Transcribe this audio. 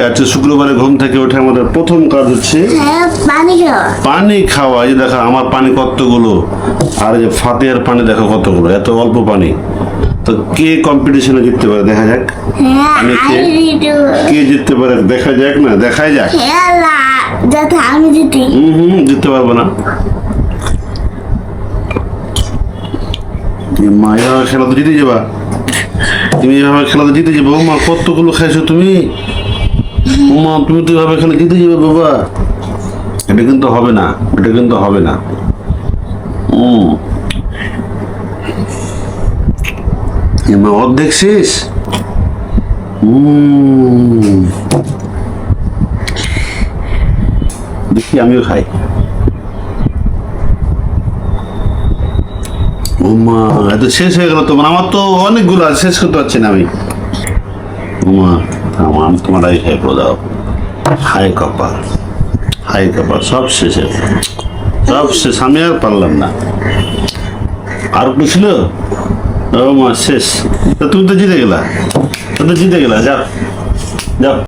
আজকে শুক্রবারে ঘুম থেকে উঠে আমাদের প্রথম কাজ হচ্ছে পানি খাওয়া। এই দেখো আমার পানি কতগুলো, আর এই যে ফাতেহার পানি দেখো কতগুলো, এত অল্প পানি। তো কে কম্পিটিশনে জিততে পারে দেখা যাক। আমি কে জিততে পারে দেখা যাক, না দেখাই যাক। আমি জিতি। জিততে পারবো না। মা এভাবে খেলা তো জিতে যাবা, তুমি এভাবে খেলা তো জিতে যাবো। মা কতগুলো খাইছো তুমি, মা তুমি তো এভাবে খেলে জিতে যাবে বাবা। এটা কিন্তু হবে না, এটা কিন্তু হবে না। মা অর্ধেক শেষ। দেখি আমিও খাই। ও মা এত শেষ হয়ে গেল তোমার, আমার তো অনেকগুলো আছে, শেষ করতে পারছি না আমি। মা আমার তোমার আগে খাই করে দাও। হাই কপাল, হাই কপাল, সব শেষে, সব শেষ। আমি আর পারলাম না। আর বুঝল ও মা শেষ। তুমি তো জিতে গেলা, যাও যাও।